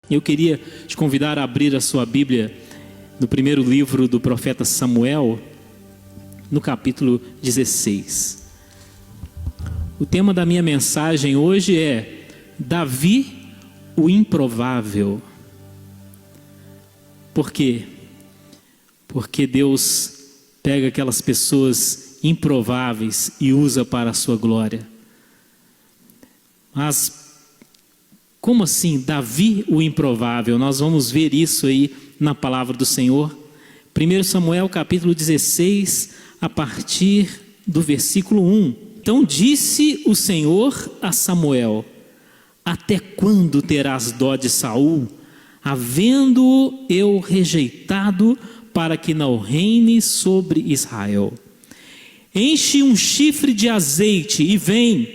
Eu queria te convidar a abrir a sua Bíblia no primeiro livro do profeta Samuel, no capítulo 16. O tema da minha mensagem hoje é Davi, o improvável. Por quê? Porque Deus pega aquelas pessoas improváveis e usa para a sua glória. Mas como assim, Davi o improvável? Nós vamos ver isso aí na palavra do Senhor. 1 Samuel capítulo 16, a partir do versículo 1. Então disse o Senhor a Samuel: até quando terás dó de Saul, havendo-o eu rejeitado, para que não reine sobre Israel? Enche um chifre de azeite e vem,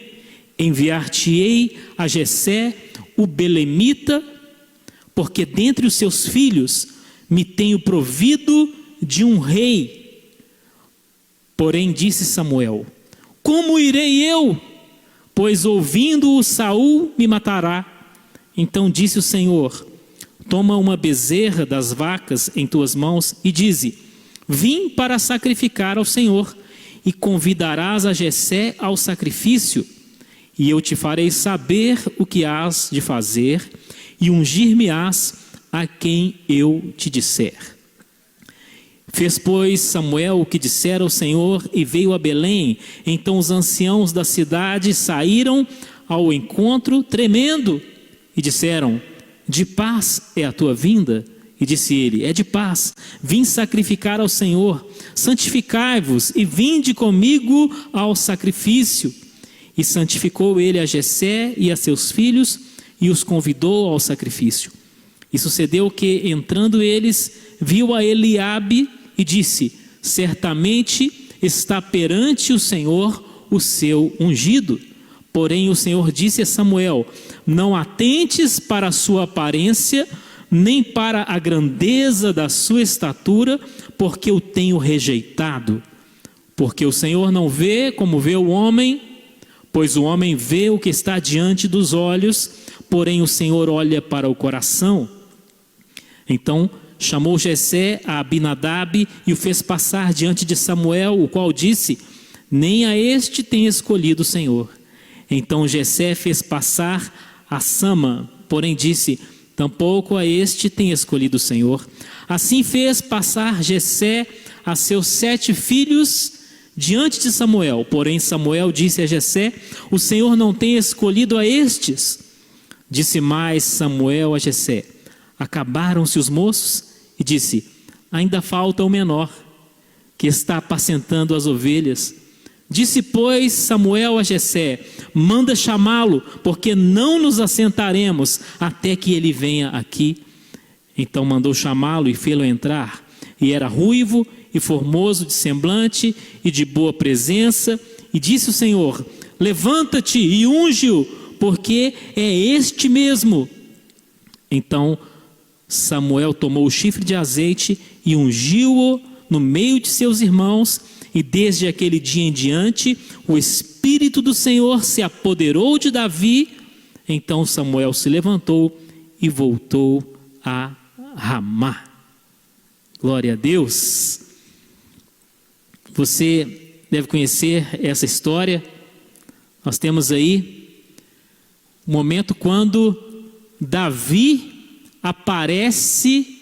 enviar-te-ei a Jessé, o belemita, porque dentre os seus filhos me tenho provido de um rei. Porém disse Samuel: como irei eu? Pois ouvindo-o Saul me matará. Então disse o Senhor: toma uma bezerra das vacas em tuas mãos e dize: vim para sacrificar ao Senhor, e convidarás a Jessé ao sacrifício. E eu te farei saber o que hás de fazer, e ungir-me-ás a quem eu te disser. Fez, pois, Samuel o que dissera o Senhor, e veio a Belém. Então os anciãos da cidade saíram ao encontro, tremendo, e disseram: de paz é a tua vinda? E disse ele: é de paz, vim sacrificar ao Senhor. Santificai-vos e vinde comigo ao sacrifício. E santificou ele a Jessé e a seus filhos, e os convidou ao sacrifício. E sucedeu que, entrando eles, viu a Eliabe e disse: certamente está perante o Senhor o seu ungido. Porém o Senhor disse a Samuel: não atentes para a sua aparência, nem para a grandeza da sua estatura, porque o tenho rejeitado. Porque o Senhor não vê como vê o homem, pois o homem vê o que está diante dos olhos, porém o Senhor olha para o coração. Então chamou Jessé a Abinadab e o fez passar diante de Samuel, o qual disse: nem a este tem escolhido o Senhor. Então Jessé fez passar a Sama, porém disse: tampouco a este tem escolhido o Senhor. Assim fez passar Jessé a seus 7 filhos diante de Samuel. Porém Samuel disse a Jessé: o Senhor não tem escolhido a estes. Disse mais Samuel a Jessé: acabaram-se os moços? E disse: ainda falta o menor, que está apacentando as ovelhas. Disse, pois, Samuel a Jessé: manda chamá-lo, porque não nos assentaremos até que ele venha aqui. Então mandou chamá-lo e fê-lo entrar. E era ruivo e formoso de semblante e de boa presença. E disse o Senhor: levanta-te e unge-o, porque é este mesmo. Então Samuel tomou o chifre de azeite e ungiu-o no meio de seus irmãos. E desde aquele dia em diante, o Espírito do Senhor se apoderou de Davi. Então Samuel se levantou e voltou a Ramá. Glória a Deus. Você deve conhecer essa história. Nós temos aí o momento quando Davi aparece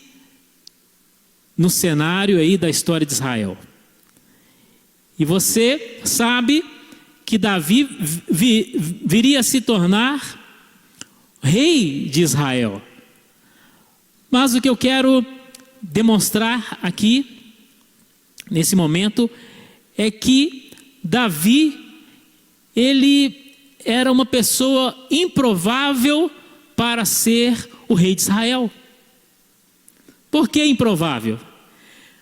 no cenário aí da história de Israel. E você sabe que Davi viria a se tornar rei de Israel. Mas o que eu quero demonstrar aqui, nesse momento, é que Davi, ele era uma pessoa improvável para ser o rei de Israel. Por que improvável?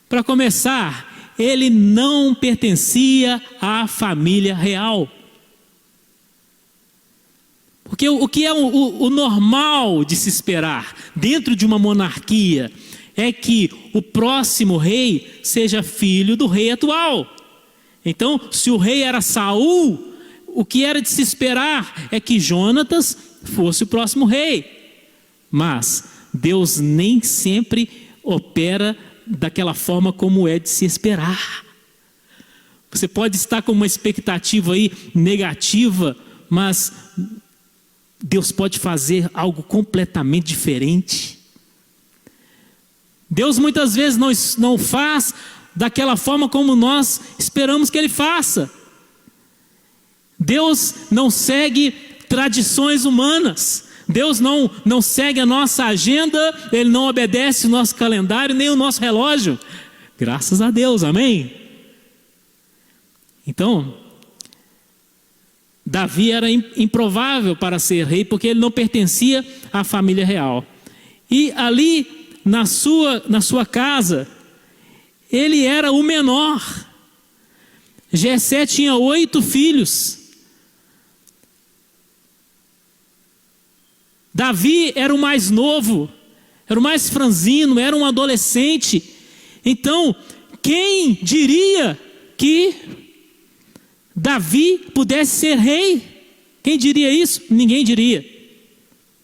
Para começar, ele não pertencia à família real. Porque o que é o normal de se esperar dentro de uma monarquia é que o próximo rei seja filho do rei atual. Então, se o rei era Saul, o que era de se esperar é que Jonatas fosse o próximo rei. Mas Deus nem sempre opera daquela forma como é de se esperar. Você pode estar com uma expectativa aí negativa, mas Deus pode fazer algo completamente diferente. Deus muitas vezes não faz daquela forma como nós esperamos que Ele faça. Deus não segue tradições humanas. Deus não segue a nossa agenda, Ele não obedece o nosso calendário, nem o nosso relógio. Graças a Deus, amém? Então, Davi era improvável para ser rei, porque ele não pertencia à família real. E ali, na sua casa, ele era o menor. Jessé tinha 8 filhos. Davi era o mais novo, era o mais franzino, era um adolescente. Então, quem diria que Davi pudesse ser rei? Quem diria isso? Ninguém diria.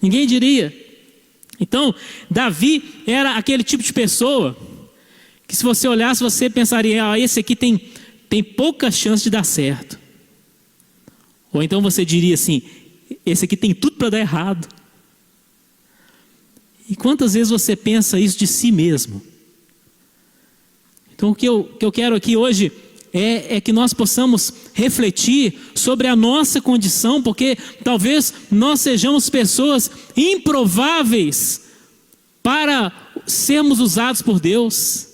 Ninguém diria. Então, Davi era aquele tipo de pessoa que, se você olhasse, você pensaria: esse aqui tem pouca chance de dar certo. Ou então você diria assim: esse aqui tem tudo para dar errado. E quantas vezes você pensa isso de si mesmo? Então o que eu quero aqui hoje é que nós possamos refletir sobre a nossa condição, porque talvez nós sejamos pessoas improváveis para sermos usados por Deus,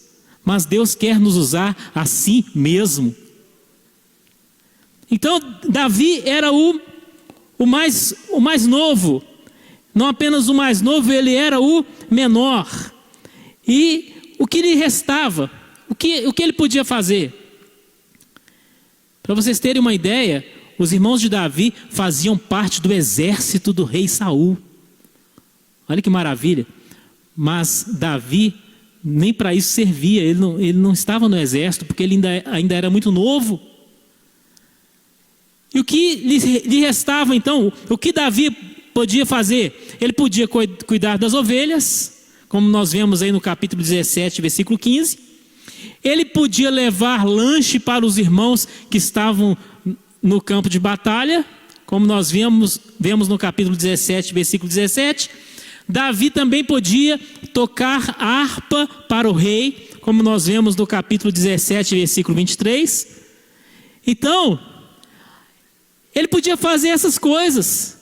mas Deus quer nos usar a si mesmo. Então Davi era o mais novo. Não apenas o mais novo, ele era o menor. E o que lhe restava? O que ele podia fazer? Para vocês terem uma ideia, os irmãos de Davi faziam parte do exército do rei Saul. Olha que maravilha. Mas Davi nem para isso servia, ele não estava no exército, porque ele ainda era muito novo. E o que lhe restava então? O que Davi podia fazer? Ele podia cuidar das ovelhas, como nós vemos aí no capítulo 17, versículo 15. Ele podia levar lanche para os irmãos que estavam no campo de batalha, como nós vemos no capítulo 17, versículo 17. Davi também podia tocar harpa para o rei, como nós vemos no capítulo 17, versículo 23. Então, ele podia fazer essas coisas.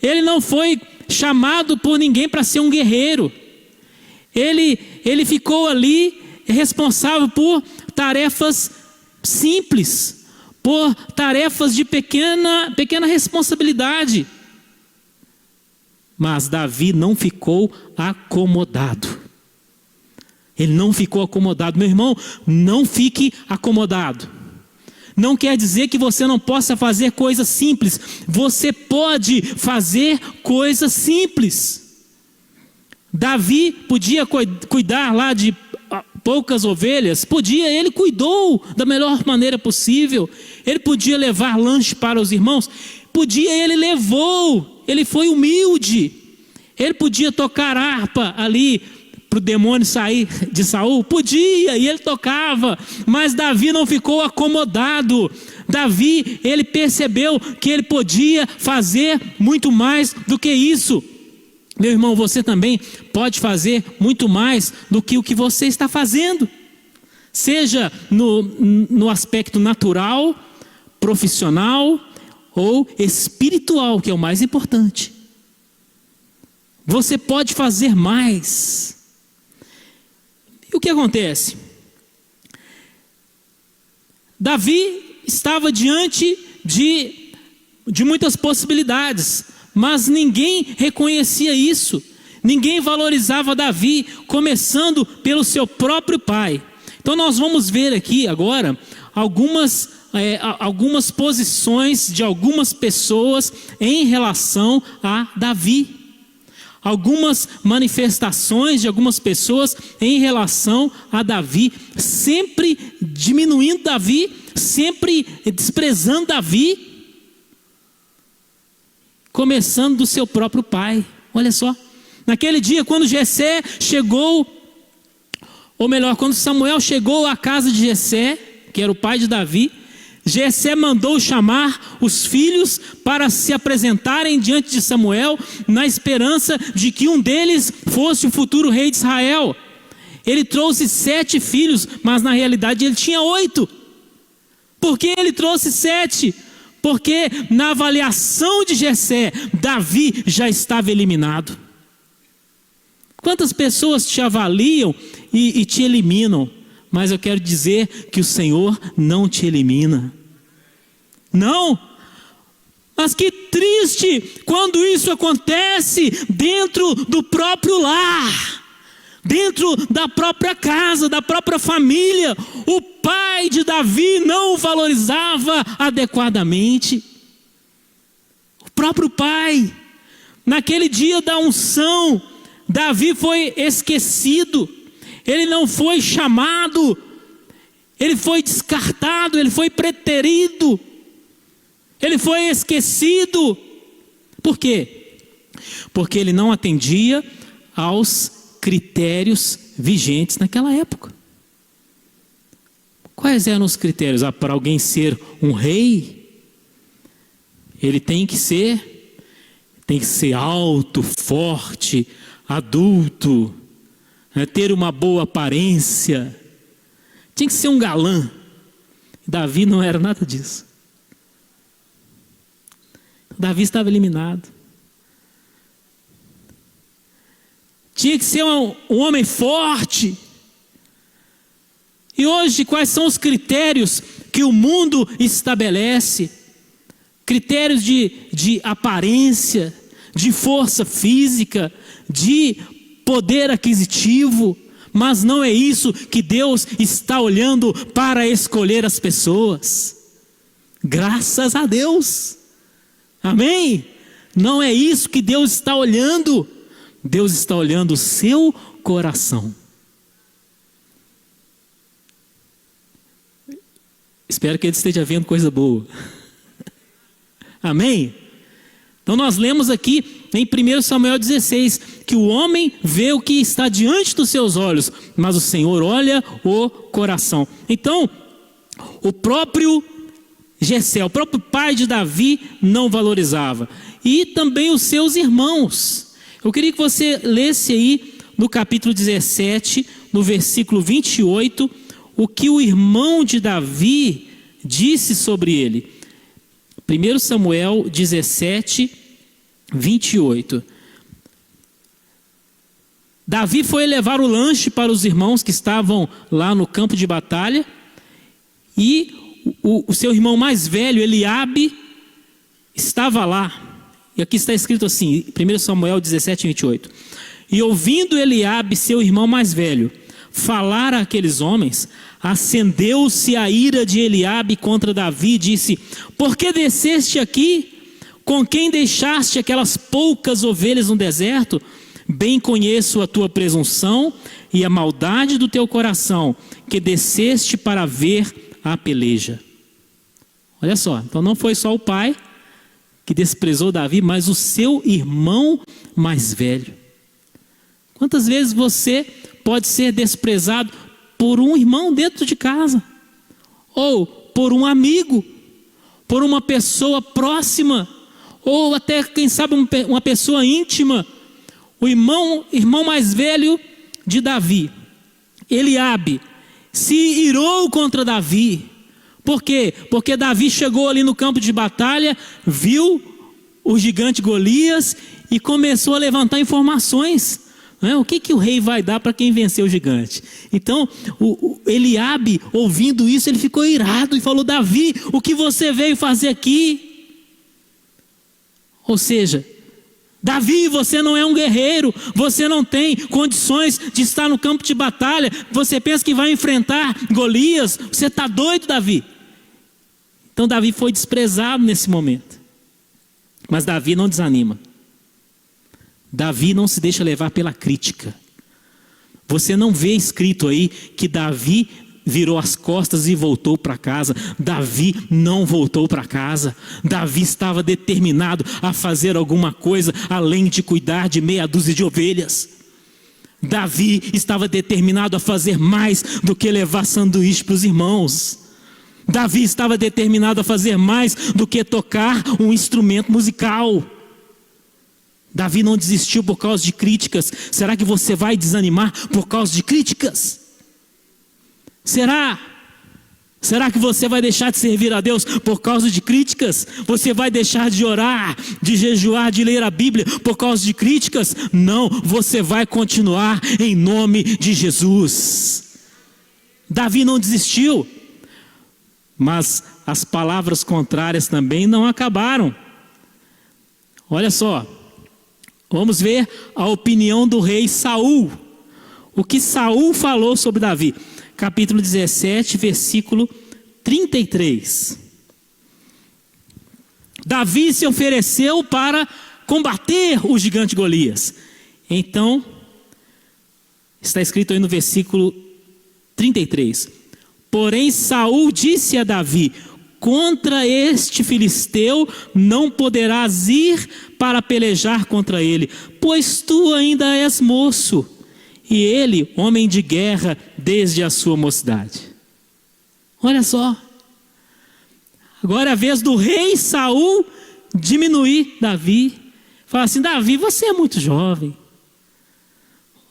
Ele não foi chamado por ninguém para ser um guerreiro. Ele ficou ali responsável por tarefas simples, por tarefas de pequena responsabilidade. Mas Davi não ficou acomodado. Ele não ficou acomodado. Meu irmão, não fique acomodado. Não quer dizer que você não possa fazer coisas simples. Você pode fazer coisas simples. Davi podia cuidar lá de poucas ovelhas? Podia, ele cuidou da melhor maneira possível. Ele podia levar lanche para os irmãos? Podia, ele levou. Ele foi humilde. Ele podia tocar harpa ali para o demônio sair de Saul? Podia, e ele tocava. Mas Davi não ficou acomodado. Davi, ele percebeu que ele podia fazer muito mais do que isso. Meu irmão, você também pode fazer muito mais do que o que você está fazendo. Seja no aspecto natural, profissional ou espiritual, que é o mais importante. Você pode fazer mais. E o que acontece? Davi estava diante de muitas possibilidades, mas ninguém reconhecia isso. Ninguém valorizava Davi, começando pelo seu próprio pai. Então nós vamos ver aqui agora algumas posições de algumas pessoas em relação a Davi. Algumas manifestações de algumas pessoas em relação a Davi, sempre diminuindo Davi, sempre desprezando Davi, começando do seu próprio pai. Olha só, Naquele dia, quando Jessé chegou, ou melhor, quando Samuel chegou à casa de Jessé, que era o pai de Davi, Jessé mandou chamar os filhos para se apresentarem diante de Samuel, na esperança de que um deles fosse o futuro rei de Israel. Ele trouxe 7 filhos, mas na realidade ele tinha 8. Por que ele trouxe 7? Porque na avaliação de Jessé, Davi já estava eliminado. Quantas pessoas te avaliam e te eliminam? Mas eu quero dizer que o Senhor não te elimina. Não. Mas que triste quando isso acontece dentro do próprio lar, dentro da própria casa, da própria família. O pai de Davi não o valorizava adequadamente. O próprio pai. Naquele dia da unção, Davi foi esquecido. Ele não foi chamado, ele foi descartado, ele foi preterido, ele foi esquecido. Por quê? Porque ele não atendia aos critérios vigentes naquela época. Quais eram os critérios? Para alguém ser um rei, ele tem que ser alto, forte, adulto, ter uma boa aparência, tinha que ser um galã. Davi não era nada disso. Davi estava eliminado. Tinha que ser um homem forte. E hoje, quais são os critérios que o mundo estabelece? Critérios de aparência, de força física, de poder aquisitivo. Mas não é isso que Deus está olhando para escolher as pessoas. Graças a Deus. Amém? Não é isso que Deus está olhando. Deus está olhando o seu coração. Espero que ele esteja vendo coisa boa. Amém? Então nós lemos aqui em 1 Samuel 16, que o homem vê o que está diante dos seus olhos, mas o Senhor olha o coração. Então, o próprio Jessé, o próprio pai de Davi, não valorizava. E também os seus irmãos. Eu queria que você lesse aí no capítulo 17, no versículo 28, o que o irmão de Davi disse sobre ele. 1 Samuel 17, 28. Davi foi levar o lanche para os irmãos que estavam lá no campo de batalha, e o seu irmão mais velho, Eliabe, estava lá. E aqui está escrito assim, 1 Samuel 17, 28. E ouvindo Eliabe, seu irmão mais velho, falar àqueles homens, acendeu-se a ira de Eliabe contra Davi e disse: por que desceste aqui? Com quem deixaste aquelas poucas ovelhas no deserto? Bem conheço a tua presunção e a maldade do teu coração, que desceste para ver a peleja. Olha só, então não foi só o pai que desprezou Davi, mas o seu irmão mais velho. Quantas vezes você pode ser desprezado por um irmão dentro de casa, ou por um amigo, por uma pessoa próxima, ou até, quem sabe, uma pessoa íntima? O irmão mais velho de Davi, Eliabe, se irou contra Davi. Por quê? Porque Davi chegou ali no campo de batalha, viu o gigante Golias e começou a levantar informações. O que o rei vai dar para quem venceu o gigante? Então, o Eliabe, ouvindo isso, ele ficou irado e falou: Davi, o que você veio fazer aqui? Ou seja, Davi, você não é um guerreiro, você não tem condições de estar no campo de batalha, você pensa que vai enfrentar Golias, você está doido, Davi? Então Davi foi desprezado nesse momento, mas Davi não desanima, Davi não se deixa levar pela crítica. Você não vê escrito aí que Davi virou as costas e voltou para casa. Davi não voltou para casa. Davi estava determinado a fazer alguma coisa além de cuidar de meia dúzia de ovelhas. Davi estava determinado a fazer mais do que levar sanduíche para os irmãos. Davi estava determinado a fazer mais do que tocar um instrumento musical. Davi não desistiu por causa de críticas. Será que você vai desanimar por causa de críticas? Será? Será que você vai deixar de servir a Deus por causa de críticas? Você vai deixar de orar, de jejuar, de ler a Bíblia por causa de críticas? Não, você vai continuar em nome de Jesus. Davi não desistiu, mas as palavras contrárias também não acabaram. Olha só, vamos ver a opinião do rei Saul. O que Saul falou sobre Davi. Capítulo 17, versículo 33. Davi se ofereceu para combater o gigante Golias. Então, está escrito aí no versículo 33. Porém Saul disse a Davi: contra este filisteu não poderás ir para pelejar contra ele, pois tu ainda és moço, e ele homem de guerra desde a sua mocidade. Olha só, agora é a vez do rei Saul diminuir Davi. Fala assim: Davi, você é muito jovem,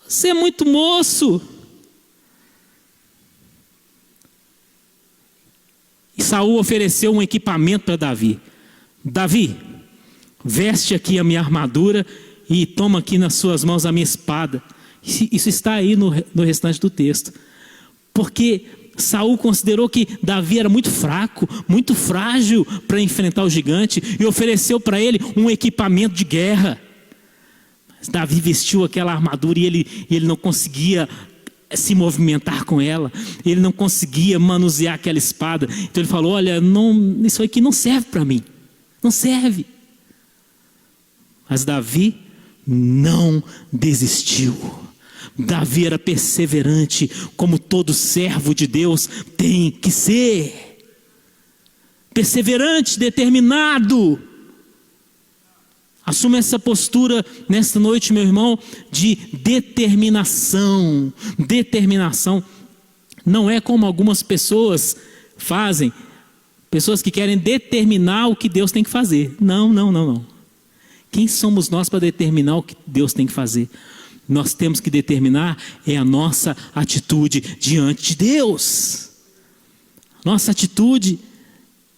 você é muito moço. E Saul ofereceu um equipamento para Davi. Davi, veste aqui a minha armadura e toma aqui nas suas mãos a minha espada. Isso está aí no restante do texto. Porque Saul considerou que Davi era muito fraco, muito frágil para enfrentar o gigante, e ofereceu para ele um equipamento de guerra. Mas Davi vestiu aquela armadura e ele não conseguia se movimentar com ela, ele não conseguia manusear aquela espada. Então ele falou: olha, isso aqui não serve para mim, não serve. Mas Davi não desistiu. Davi era perseverante, como todo servo de Deus tem que ser. Perseverante, determinado. Assuma essa postura nesta noite, meu irmão, de determinação. Determinação. Não é como algumas pessoas fazem, pessoas que querem determinar o que Deus tem que fazer. Não. Quem somos nós para determinar o que Deus tem que fazer? Nós temos que determinar a nossa atitude diante de Deus. Nossa atitude.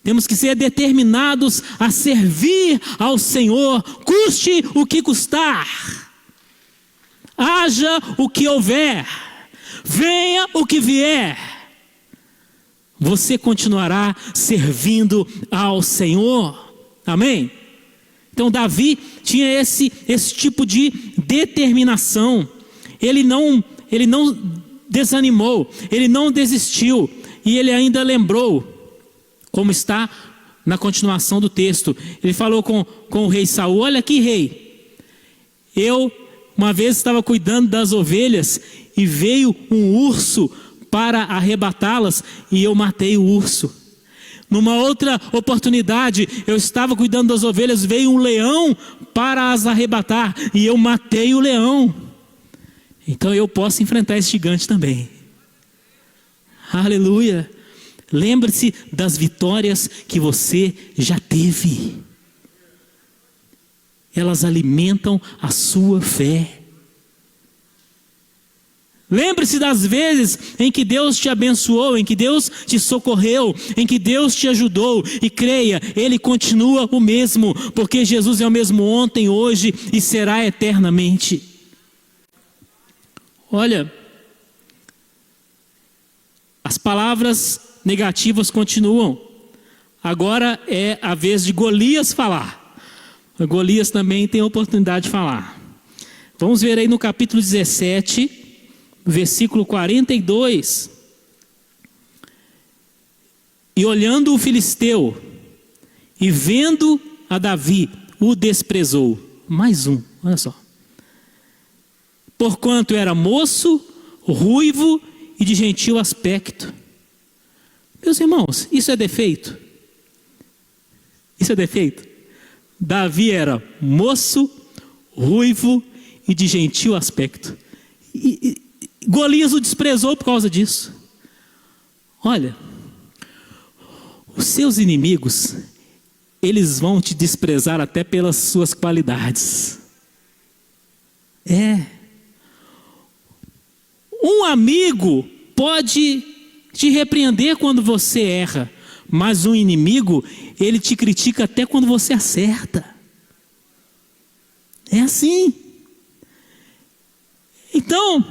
Temos que ser determinados a servir ao Senhor, custe o que custar. Haja o que houver, venha o que vier. Você continuará servindo ao Senhor. Amém? Então Davi tinha esse tipo de determinação. Ele não desanimou, ele não desistiu. E ele ainda lembrou, como está na continuação do texto. Ele falou com o rei Saul: olha aqui, rei, eu uma vez estava cuidando das ovelhas e veio um urso para arrebatá-las e eu matei o urso. Numa outra oportunidade, eu estava cuidando das ovelhas, veio um leão para as arrebatar e eu matei o leão. Então eu posso enfrentar esse gigante também. Aleluia. Lembre-se das vitórias que você já teve. Elas alimentam a sua fé. Lembre-se das vezes em que Deus te abençoou, em que Deus te socorreu, em que Deus te ajudou. E creia, Ele continua o mesmo, porque Jesus é o mesmo ontem, hoje e será eternamente. Olha, as palavras negativas continuam. Agora é a vez de Golias falar. Golias também tem a oportunidade de falar. Vamos ver aí no capítulo 17... versículo 42. E olhando o filisteu, e vendo a Davi, o desprezou. Mais um, olha só. Porquanto era moço, ruivo e de gentil aspecto. Meus irmãos, isso é defeito? Isso é defeito? Davi era moço, ruivo e de gentil aspecto. E Golias o desprezou por causa disso. Olha, os seus inimigos, eles vão te desprezar até pelas suas qualidades. Um amigo pode te repreender quando você erra, mas um inimigo, ele te critica até quando você acerta. É assim. Então,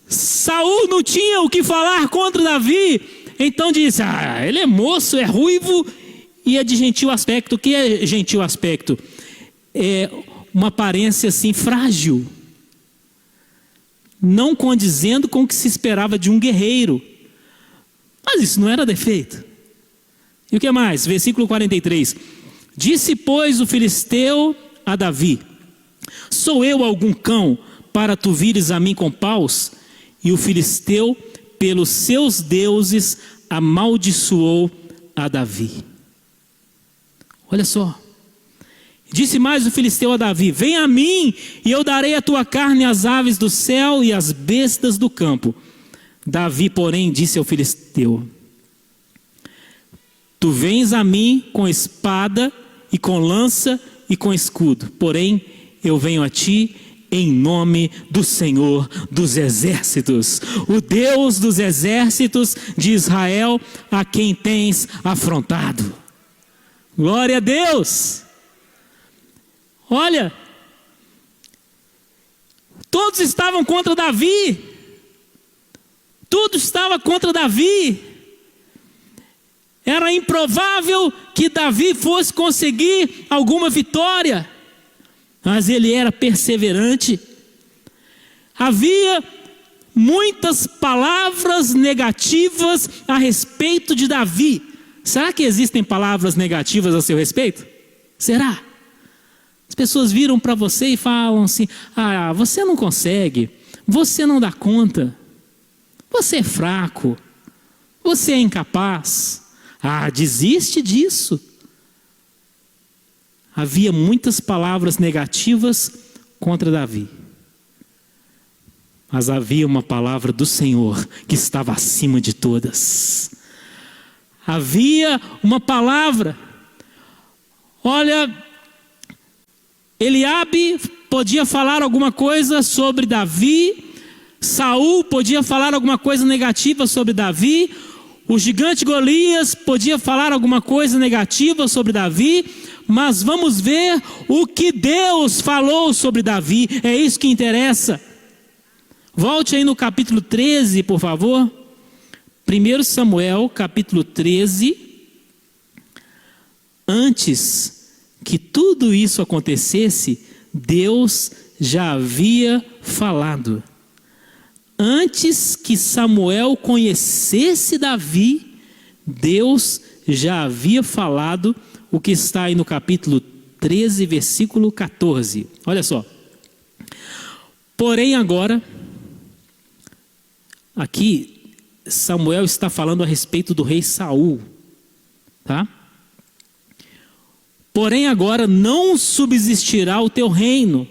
Saul não tinha o que falar contra Davi, então disse: ele é moço, é ruivo e é de gentil aspecto. O que é gentil aspecto? É uma aparência assim frágil, não condizendo com o que se esperava de um guerreiro. Mas isso não era defeito. E o que mais? Versículo 43. Disse, pois, o filisteu a Davi: sou eu algum cão para tu vires a mim com paus? E o filisteu, pelos seus deuses, amaldiçoou a Davi. Olha só. Disse mais o filisteu a Davi: vem a mim, e eu darei a tua carne às aves do céu e às bestas do campo. Davi, porém, disse ao filisteu: tu vens a mim com espada e com lança e com escudo, porém eu venho a ti em nome do Senhor dos exércitos, o Deus dos exércitos de Israel, a quem tens afrontado. Glória a Deus! Olha, todos estavam contra Davi, tudo estava contra Davi. Era improvável que Davi fosse conseguir alguma vitória, mas ele era perseverante. Havia muitas palavras negativas a respeito de Davi. Será que existem palavras negativas a seu respeito? Será? As pessoas viram para você e falam assim: você não consegue, você não dá conta, você é fraco, você é incapaz, desiste disso. Havia muitas palavras negativas contra Davi, mas havia uma palavra do Senhor que estava acima de todas. Havia uma palavra. Olha, Eliabe podia falar alguma coisa sobre Davi, Saul podia falar alguma coisa negativa sobre Davi, o gigante Golias podia falar alguma coisa negativa sobre Davi, mas vamos ver o que Deus falou sobre Davi, é isso que interessa. Volte aí no capítulo 13, por favor. 1 Samuel, capítulo 13. Antes que tudo isso acontecesse, Deus já havia falado. Antes que Samuel conhecesse Davi, Deus já havia falado o que está aí no capítulo 13, versículo 14. Olha só. Porém agora, aqui Samuel está falando a respeito do rei Saul, tá? Porém agora não subsistirá o teu reino.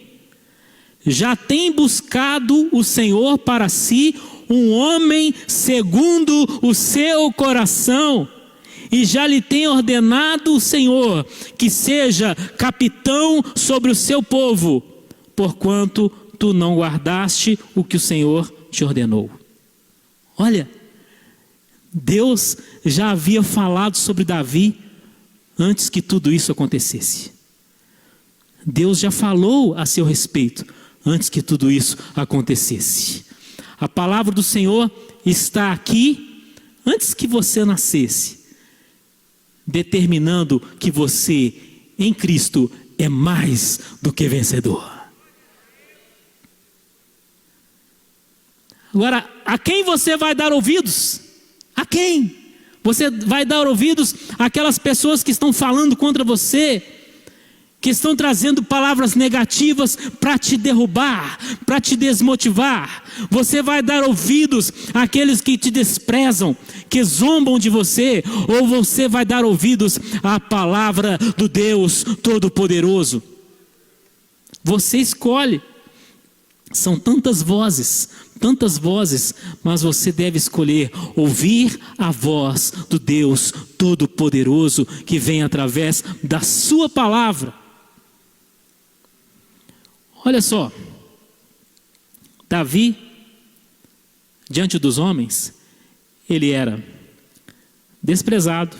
Já tem buscado o Senhor para si um homem segundo o seu coração, e já lhe tem ordenado o Senhor que seja capitão sobre o seu povo, porquanto tu não guardaste o que o Senhor te ordenou. Olha, Deus já havia falado sobre Davi antes que tudo isso acontecesse. Deus já falou a seu respeito antes que tudo isso acontecesse. A palavra do Senhor está aqui antes que você nascesse, determinando que você em Cristo é mais do que vencedor. Agora, a quem você vai dar ouvidos? A quem? Você vai dar ouvidos àquelas pessoas que estão falando contra você, que estão trazendo palavras negativas para te derrubar, para te desmotivar. Você vai dar ouvidos àqueles que te desprezam, que zombam de você, ou você vai dar ouvidos à palavra do Deus Todo-Poderoso? Você escolhe. São tantas vozes, mas você deve escolher ouvir a voz do Deus Todo-Poderoso que vem através da sua palavra. Olha só, Davi, diante dos homens, ele era desprezado,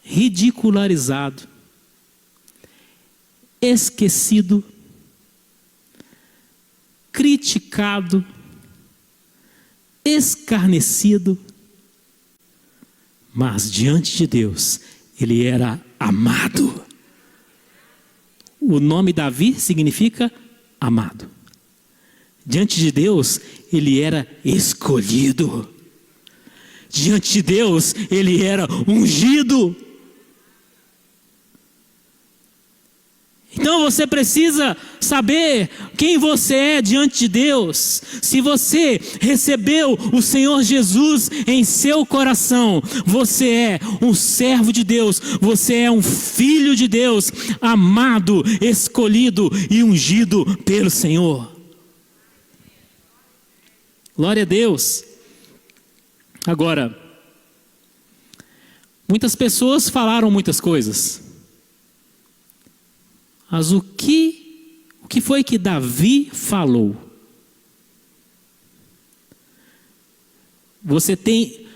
ridicularizado, esquecido, criticado, escarnecido, mas diante de Deus, ele era amado. O nome Davi significa amado. Diante de Deus, ele era escolhido. Diante de Deus, ele era ungido. Então você precisa saber quem você é diante de Deus. Se você recebeu o Senhor Jesus em seu coração, você é um servo de Deus, você é um filho de Deus, amado, escolhido e ungido pelo Senhor. Glória a Deus. Agora, muitas pessoas falaram muitas coisas. Mas o que foi que Davi falou? Você tem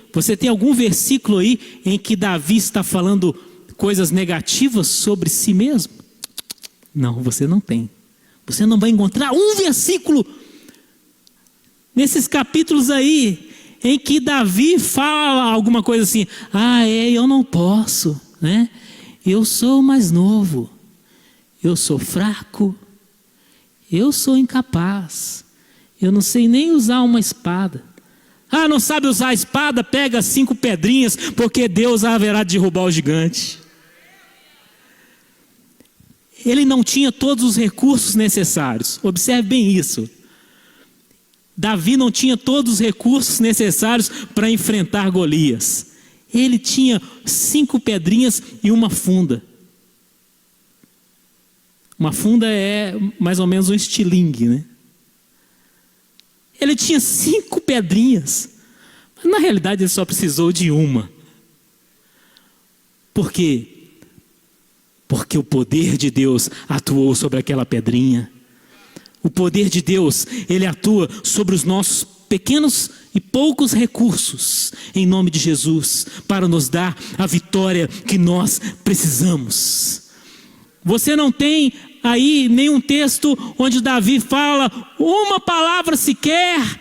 algum versículo aí em que Davi está falando coisas negativas sobre si mesmo? Não, você não tem. Você não vai encontrar um versículo nesses capítulos aí em que Davi fala alguma coisa assim: eu não posso, né? Eu sou mais novo. Eu sou fraco, eu sou incapaz, eu não sei nem usar uma espada. Não sabe usar a espada? Pega 5 pedrinhas, porque Deus haverá de derrubar o gigante. Ele não tinha todos os recursos necessários, observe bem isso. Davi não tinha todos os recursos necessários para enfrentar Golias. Ele tinha 5 pedrinhas e uma funda. Uma funda é mais ou menos um estilingue, né? Ele tinha 5 pedrinhas, mas na realidade ele só precisou de uma. Por quê? Porque o poder de Deus atuou sobre aquela pedrinha. O poder de Deus, ele atua sobre os nossos pequenos e poucos recursos, em nome de Jesus, para nos dar a vitória que nós precisamos. Você não tem aí nenhum texto onde Davi fala uma palavra sequer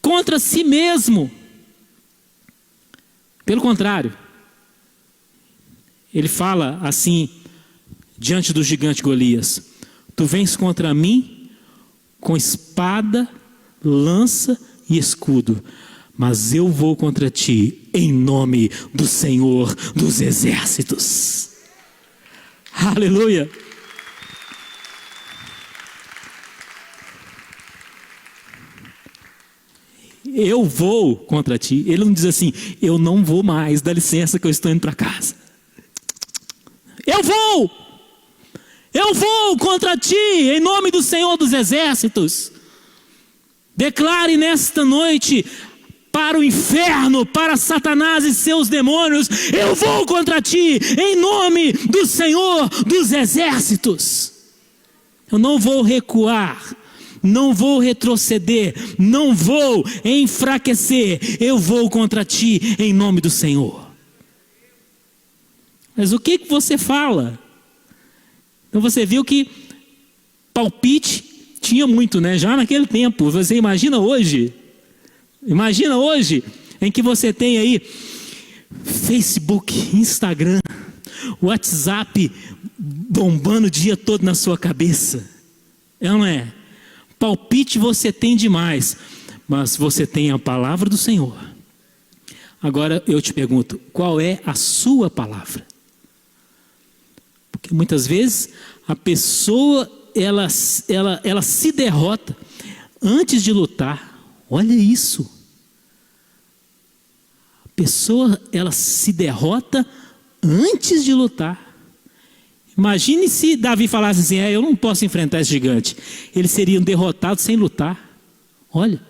contra si mesmo. Pelo contrário, ele fala assim diante do gigante Golias: tu vens contra mim com espada, lança e escudo, mas eu vou contra ti em nome do Senhor dos Exércitos. Aleluia! Eu vou contra ti. Ele não diz assim: eu não vou mais, dá licença que eu estou indo para casa. Eu vou contra ti em nome do Senhor dos Exércitos. Declare nesta noite para o inferno, para Satanás e seus demônios: eu vou contra ti em nome do Senhor dos Exércitos. Eu não vou recuar, não vou retroceder, não vou enfraquecer, eu vou contra ti em nome do Senhor. Mas o que você fala? Então você viu que palpite tinha muito, né? Já naquele tempo. Você imagina hoje em que você tem aí Facebook, Instagram, WhatsApp bombando o dia todo na sua cabeça. É ou não é? Palpite você tem demais, mas você tem a palavra do Senhor. Agora eu te pergunto, qual é a sua palavra? que muitas vezes a pessoa ela se derrota antes de lutar. Olha isso. A pessoa ela se derrota antes de lutar. Imagine se Davi falasse assim: eu não posso enfrentar esse gigante. Eles seriam derrotados sem lutar. Olha.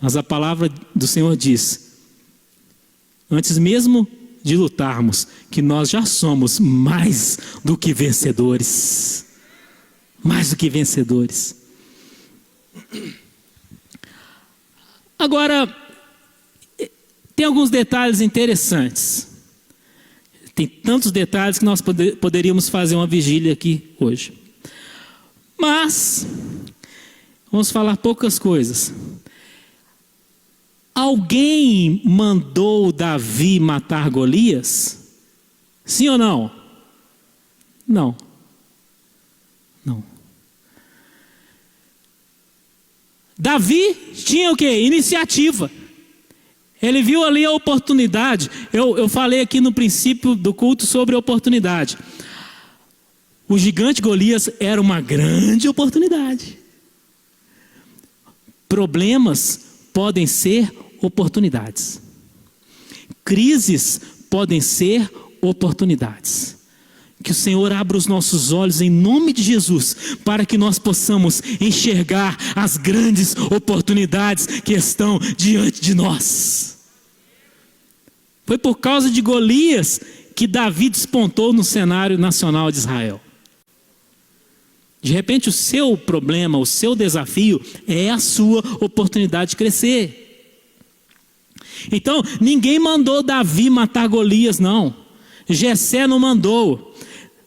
Mas a palavra do Senhor diz: antes mesmo de lutarmos, que nós já somos mais do que vencedores. Mais do que vencedores. Agora, tem alguns detalhes interessantes. Tem tantos detalhes que nós poderíamos fazer uma vigília aqui hoje. Mas, vamos falar poucas coisas. Alguém mandou Davi matar Golias? Sim ou não? Não. Não. Davi tinha o quê? Iniciativa. Ele viu ali a oportunidade. Eu falei aqui no princípio do culto sobre a oportunidade. O gigante Golias era uma grande oportunidade. Problemas podem ser oportunidades. Crises podem ser oportunidades. Que o Senhor abra os nossos olhos em nome de Jesus, para que nós possamos enxergar as grandes oportunidades que estão diante de nós. Foi por causa de Golias que Davi despontou no cenário nacional de Israel. De repente o seu problema, o seu desafio é a sua oportunidade de crescer. Então, ninguém mandou Davi matar Golias, não. Jessé não mandou.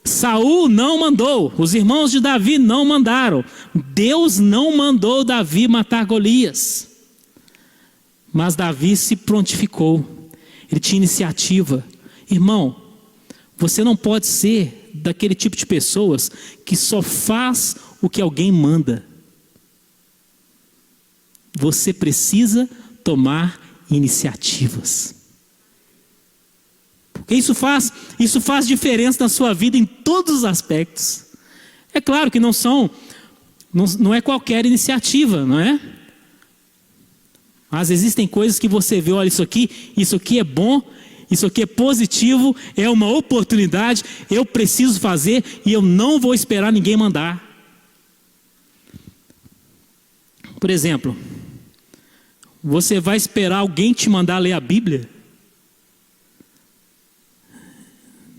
Saul não mandou. Os irmãos de Davi não mandaram. Deus não mandou Davi matar Golias. Mas Davi se prontificou. Ele tinha iniciativa. Irmão, você não pode ser daquele tipo de pessoas que só faz o que alguém manda. Você precisa tomar iniciativas. Porque isso faz diferença na sua vida em todos os aspectos. É claro que não é qualquer iniciativa, não é? Mas existem coisas que você vê, olha, isso aqui é bom, isso aqui é positivo, é uma oportunidade, eu preciso fazer e eu não vou esperar ninguém mandar. Por exemplo, você vai esperar alguém te mandar ler a Bíblia?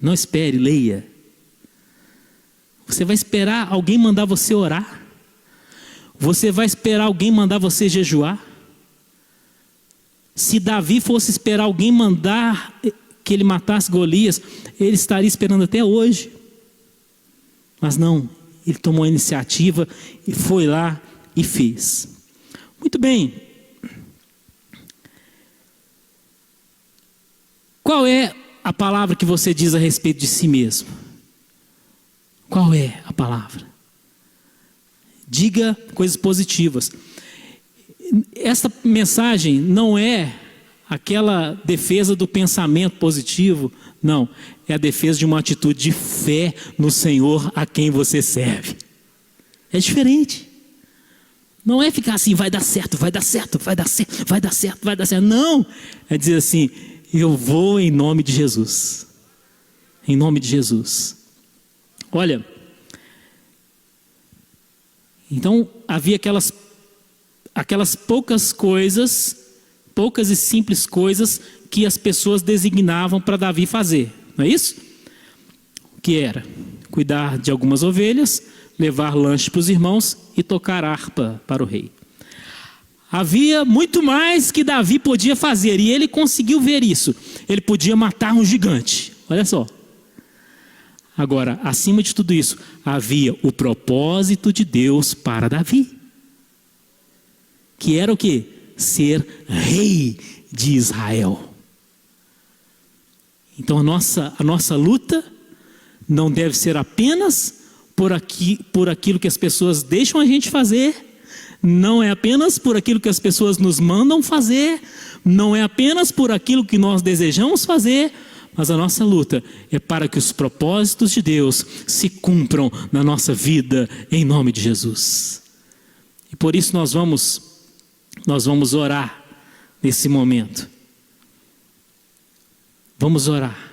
Não espere, leia. Você vai esperar alguém mandar você orar? Você vai esperar alguém mandar você jejuar? Se Davi fosse esperar alguém mandar que ele matasse Golias, ele estaria esperando até hoje. Mas não, ele tomou a iniciativa e foi lá e fez. Muito bem. Qual é a palavra que você diz a respeito de si mesmo? Qual é a palavra? Diga coisas positivas. Esta mensagem não é aquela defesa do pensamento positivo, não. É a defesa de uma atitude de fé no Senhor a quem você serve. É diferente. Não é ficar assim, vai dar certo, vai dar certo, vai dar certo, vai dar certo, vai dar certo. Não, é dizer assim, eu vou em nome de Jesus. Em nome de Jesus. Olha, então havia aquelas poucas coisas, poucas e simples coisas que as pessoas designavam para Davi fazer, não é isso? O que era? Cuidar de algumas ovelhas, levar lanche para os irmãos e tocar harpa para o rei. Havia muito mais que Davi podia fazer e ele conseguiu ver isso. Ele podia matar um gigante, olha só. Agora, acima de tudo isso, havia o propósito de Deus para Davi. Que era o quê? Ser rei de Israel. Então a nossa luta não deve ser apenas por aquilo que as pessoas deixam a gente fazer, não é apenas por aquilo que as pessoas nos mandam fazer, não é apenas por aquilo que nós desejamos fazer, mas a nossa luta é para que os propósitos de Deus se cumpram na nossa vida, em nome de Jesus. E por isso nós vamos orar nesse momento. Vamos orar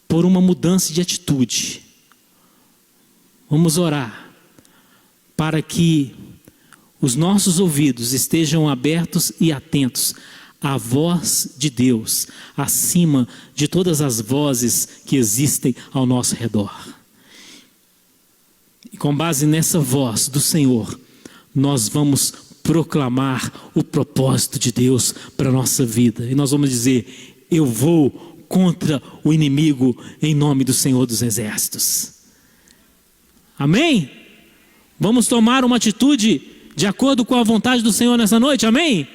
por uma mudança de atitude. Vamos orar para que os nossos ouvidos estejam abertos e atentos à voz de Deus, acima de todas as vozes que existem ao nosso redor. E com base nessa voz do Senhor, nós vamos proclamar o propósito de Deus para a nossa vida. E nós vamos dizer: eu vou contra o inimigo em nome do Senhor dos Exércitos. Amém? Vamos tomar uma atitude de acordo com a vontade do Senhor nessa noite, amém?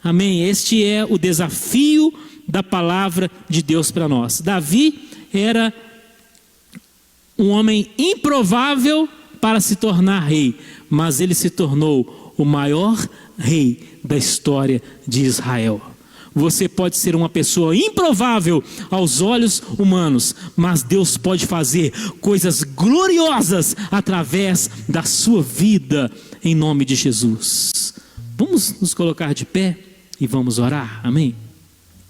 Amém, este é o desafio da palavra de Deus para nós. Davi era um homem improvável para se tornar rei, mas ele se tornou o maior rei da história de Israel. Você pode ser uma pessoa improvável aos olhos humanos, mas Deus pode fazer coisas gloriosas através da sua vida, em nome de Jesus. Vamos nos colocar de pé e vamos orar, amém?